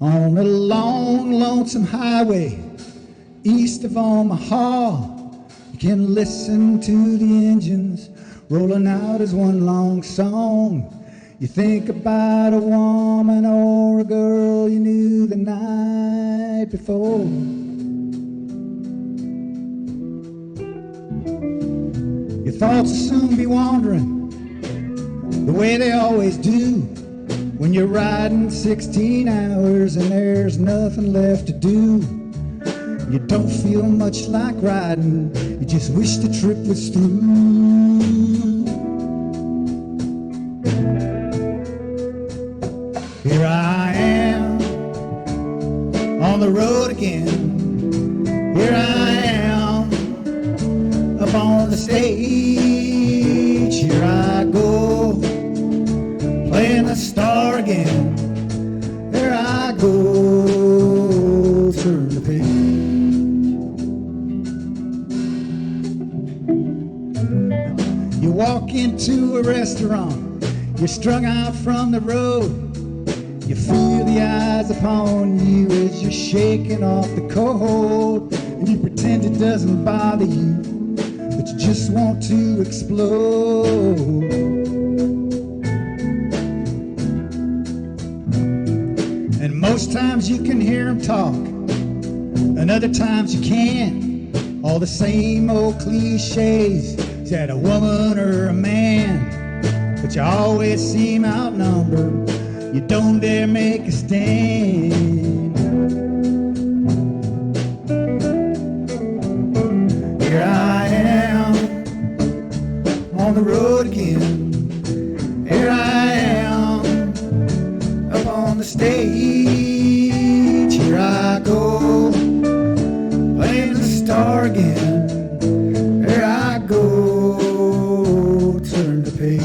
on a long, lonesome highway east of Omaha. You can listen to the engines rolling out as one long song. You think about a woman or a girl you knew the night before. Your thoughts will soon be wandering the way they always do when you're riding 16 hours and there's nothing left to do. You don't feel much like riding, you just wish the trip was through. Here I am on the road again. Here I am up on the stage. Here I go playing the star again. Here I go, turn the page. You walk into a restaurant, you're strung out from the road. You feel the eyes upon you as you're shaking off the cold, and you pretend it doesn't bother you, but you just want to explode. And most times you can hear them talk, and other times you can't. All the same old cliches, is that a woman or a man? But you always seem outnumbered, you don't dare make a stand. Here I am on the road again. Here I am up on the stage. Here I go playing the star again. Here I go, turn the page.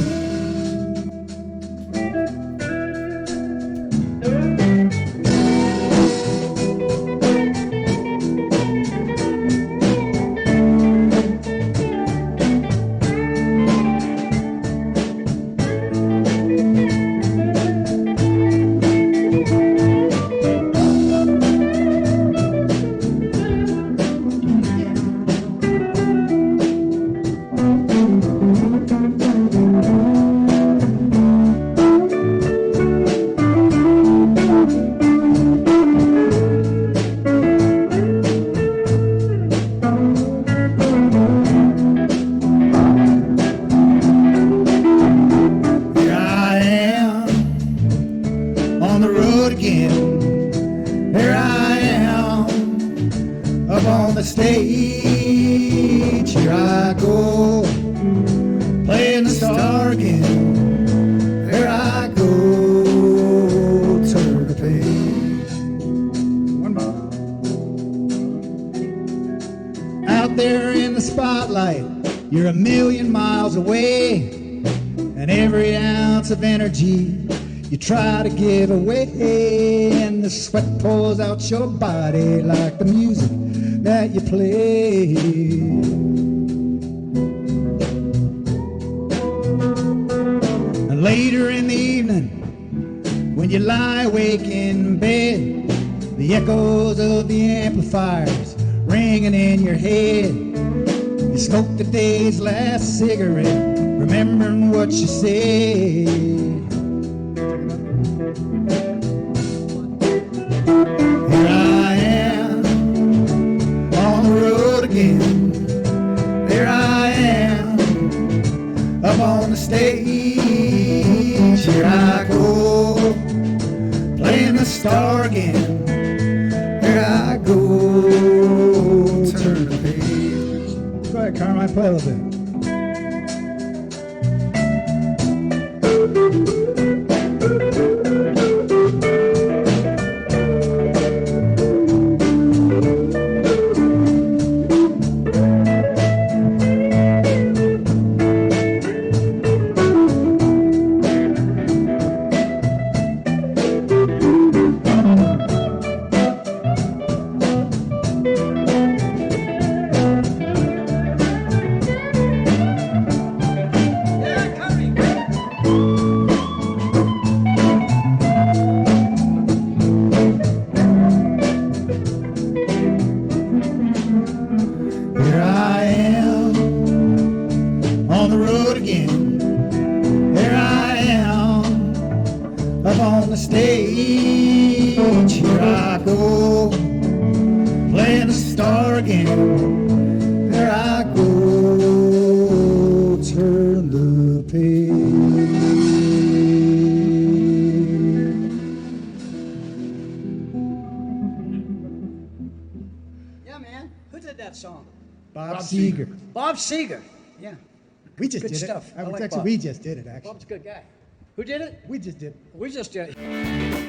Here I am up on the stage. Here I go playing the star again. Here I go, turn the page. One more. Out there in the spotlight, you're a million miles away, and every ounce of energy you try to give away, and the sweat pours out your body like the music that you play. And later in the evening, when you lie awake in bed, the echoes of the amplifiers ringing in your head. You smoke the day's last cigarette, remembering what you said. Here I am on the road again. Here I am up on the stage. Here I go playing the star again. Here I go, turn the page. Go ahead, Carmine, play a little bit. the road again. Here I am, up on the stage. Here I go, playing the star again. There I go, turn the page. Yeah, man. Who did that song? Bob Seger. Bob Seger. Yeah. We just Good did stuff. it. I like Actually, Bob. we just did it, actually. Bob's a good guy. Who did it? We just did it. We just did it.